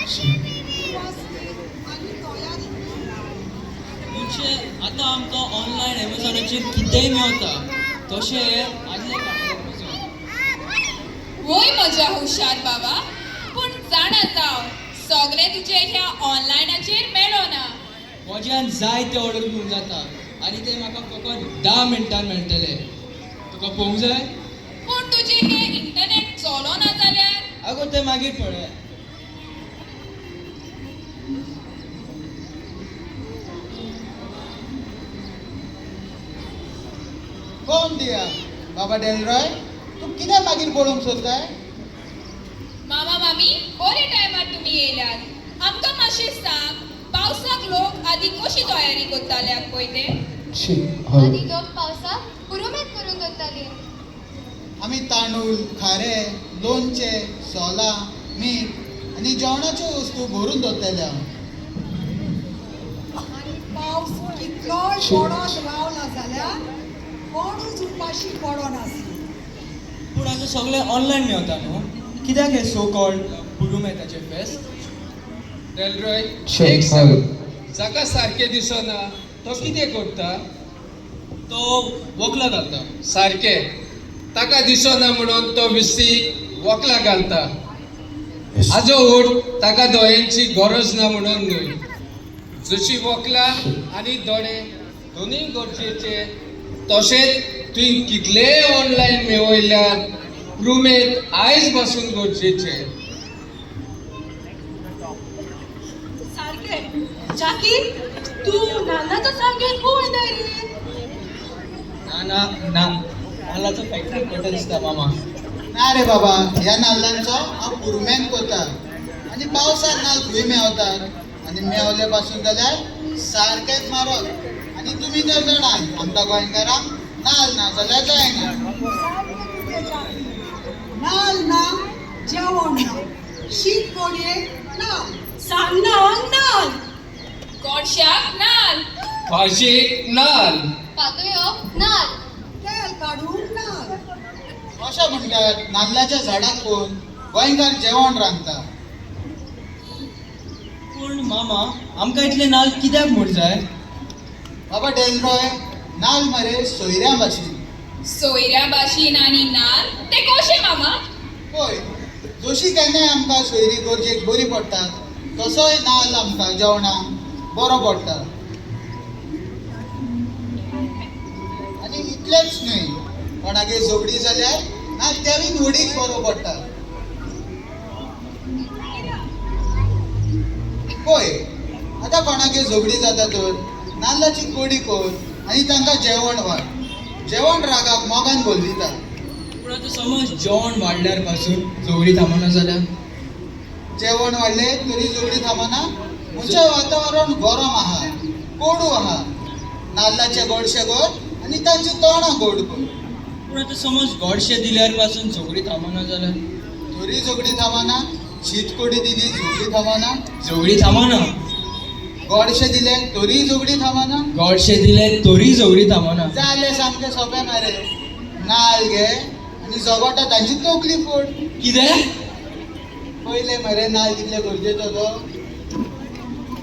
म्हणजे आता आमकां ऑनलायन एमेझॉनाचेर कितेंय मेळटा तशें आदले काळांत वय म्हज्या हुशार बाबा, पूण जाणा जाव सगळें तुजें ह्या ऑनलायनाचेर मेळना. म्हज्यान जाय ते ऑर्डर करूंक जाता आनी ते म्हाका फकत 10 मिनटान मेळटले. तुका पळोवंक जाय? पूण तुजें हें इंटरनेट चलोना जाल्यार? आगो ते मागीर पळय. कोण दिया बाबा डेलरॉय, तू कित्याक मागीर पळोवंक सोदताय? मामा मामी बरे टायमार तुमी येयल्यात. आमकां मातशें सांग, पावसाक लोक आदी कशी तयारी करताले पळय ते? आधी लोक पावसाक पुरुमेत करून दवरताले. आमी तांदूळ, खारें, लोणचें, सोलां, मीठ आनी जेवणाच्यो वस्तू भरून दवरतले. आणि पावस कितलोय पडत रावला जाल्यार कोणूच उपाशी पडनासली. पूण आतां सगळें ऑनलायन मेळटा न्हू, कित्याक हें सो कॉल्ड पुरुमेताचें फेस्त? डेलरॉय, एक सांग, जाका सारकें दिसना तो कितें करता? तो वखलां घालता. सारकें, ताका दिसना म्हणून तो विस्तीक वखलां घालता. हाजो उठ ताका दोळ्यांची गरज ना म्हणून न्हय. जशी वखलां आनी दोळे दोनूय गरजेचे, तशेंच तुवें कितलेय ऑनलायन मेळयल्यात पुरुमेत आयज पासून गरजेचे. सारखे जाकी तू नानाचो सांगेन खूब रे. ना नाल्लाचो फॅक्टरी करता दिसता मामा. ना रे बाबा, ह्या नाल्लांचो हांव पुरुमेंत करता आनी पावसाक नाल्ल खंय मेवतात आनी मेवले पासून जाल्यार सारकेंच मारप. आनी तुमी तर जाणात आमकां गोंयकारांक नाल्ल ना जाल्यार जायना. नाल ना, जेवण ना, शीत कोडयेक नाल, सांगणांक नाल, गोडशाक नाल, भाशेक नाल, पातोयो नाल, तेल काडूंक नाल. अशें म्हणटात नाल्लाच्या झाडाक पळोवन गोंयकार जेवण रांदता. पूण मामा आमकां इतले नाल्ल कित्याक म्हूण जाय? बाबा डेलरॉय, नाल्ल मरे सोयऱ्या भाशेन. सोयऱ्या भाशेन आनी नाल ते कशें मामा? पळय, जशी केन्नाय आमकां सोयरी गरजेक बरी पडटात तसोय नाल्ल आमकां जेवणाक बरो पडटा. आनी इतलेंच न्हय, कोणागे झगडी जाल्यार नाल्ल तेवूय व्हडीक बरो पडटा. पळय, आतां कोणागे झगडी जाता तर नाल्लाची कडी कर आनी तांकां जेवण वाड. जेवण रागाक मोगान बोलविता. पूण आतां समज जेवण वाडल्यार पासून झगडी थांबना जाल्यार? जेवण वाडलें तरी झगडी थांबना? म्हजें वातावरण गरम आहा, कोडू आहा. नाल्लाचे गोडशे कर आनी तांची तोंडां गोड कर. पूण आतां समज गोडशें दिल्यार पासून झगडी थांबना जाल्यार? तरी झगडी थांबना. शीत कोडी दिली झगडी थांबना. झगडी थांबना. गोडशे दिले तरी झगडी थांबना. गोडशें दिलें तरी झगडी थांबना. जालें सामकें सोंपें मरे. नाल्ल घे आनी झगडटा तांची तकली फोड. कितें? पयले मरे नाल्ल कितले गरजेचो तो.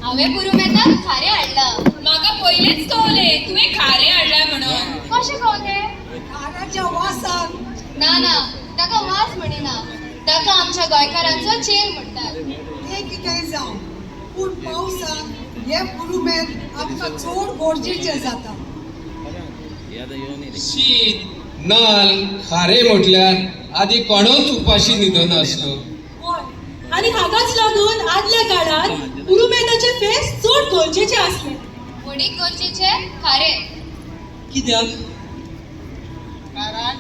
हांवें पुरुमेताक खारें हाडला. म्हाका पयलेंच कळलें तुवें खारें हाडलां म्हणून. कशें कळलें? खाऱ्याच्या वासान. ना, ताका वास म्हणिना, ताका आमच्या गोंयकारांचो चेर म्हणटात. ते कितेंय जावं, पूण पावसाक हे पुरुमेत आमकां चड गरजेचें जाता. शीत, नाल, खारें म्हटल्यार आदी कोणूच उपाशी न्हिदनासलो. हय, आनी हाकाच लागून आदल्या काळात पुरुमेताचे फेस्त चड गरजेचे आसले. व्हडीक गरजेचे खारें. कित्याक? कारण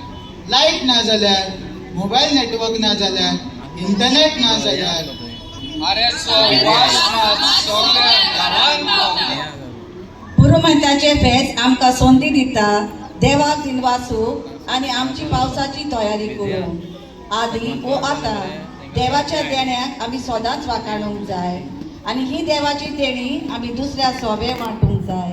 लायट ना जाल्यार, मोबायल नेटवर्क ना जाल्यार, इंटरनेट ना जाल्यार खाऱ्याचो वास मात सगळ्या घरांत पावता. पुरुमेताचे फेस्त आमकां संदी दिता देवाक दिनवासूक आनी आमची पावसाची तयारी करूंक. आदी वो आतां देवाच्या देण्याक आमी सदांच वाखाणूंक जाय आनी ही देवाची देणी आमी दुसऱ्या सोबे वांटूंक जाय.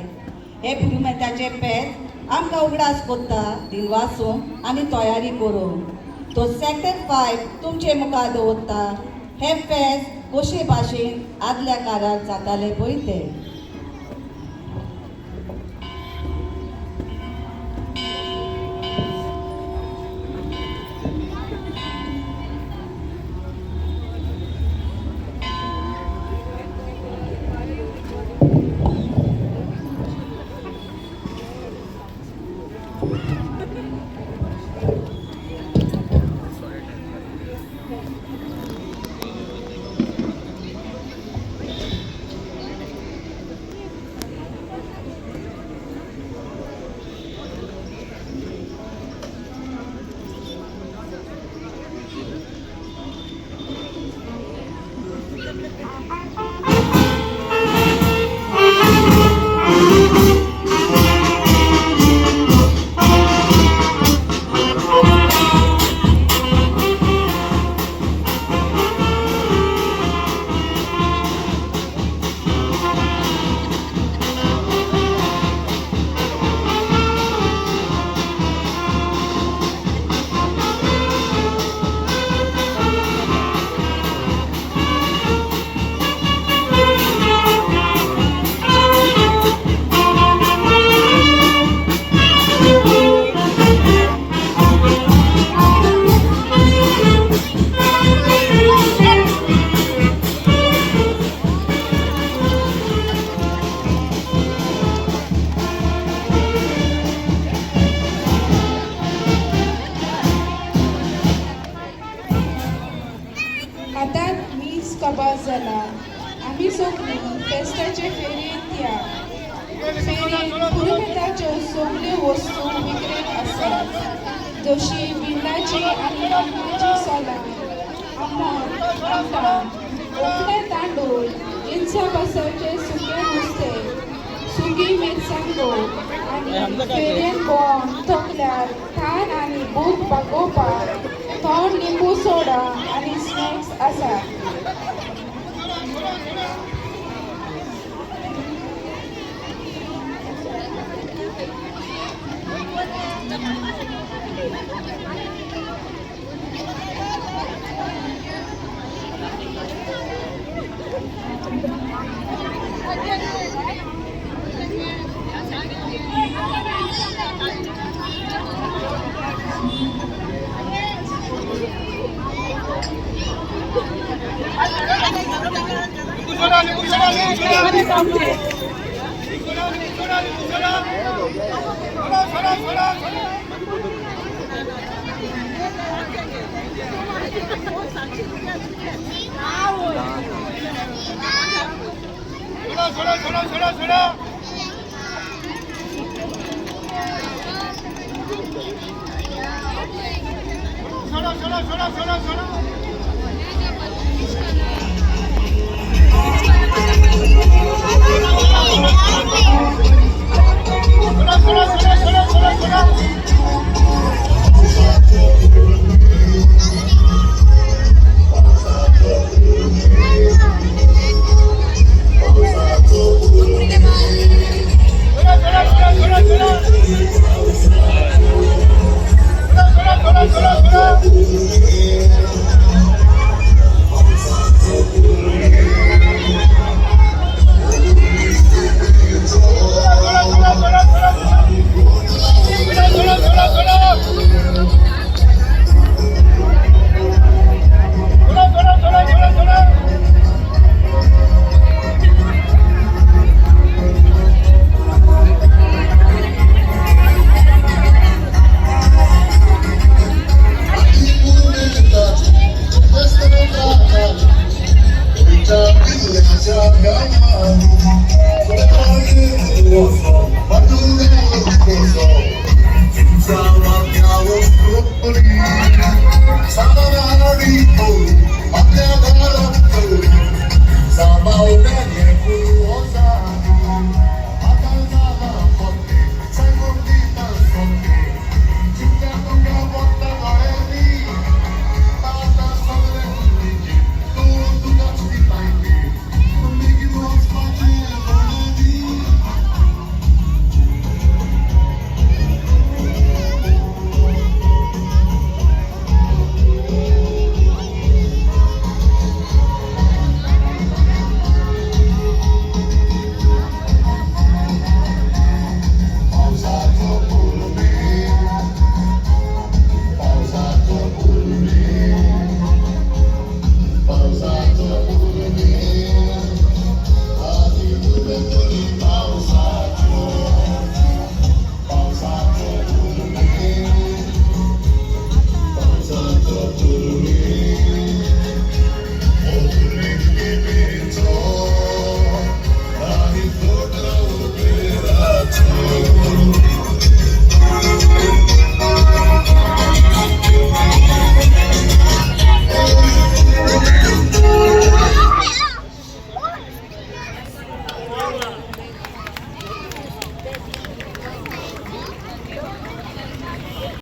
हे पुरुमेताचे फेस्त आमकां उगडास कोत्ता दिनवासूंक आनी तयारी करूंक. तो सेक्टर 5 तुमचे मुखार दवरता. हे फेस्त कशे भाशेन आदल्या काळात जाताले पळय ते. आतां मीस कबाब जाला. आमी सगळीं फेस्ताचे फेरयेंत या. फेरयेंत पुरुमेताच्यो सगळ्यो वस्तू विक्रेत आसात, जशी भिंडाची आनी लग्नाची सोलां, आंबट, आमटाण, उकडे तांदूळ, इंचा बसाचे सुके नुस्तें, सुकी मिरसांगो आनी फेरयेंत भोंवन थकल्यार थान आनी भूक भागोवपाक थोड लिंबू सोडा आनी स्नॅक्स आसात.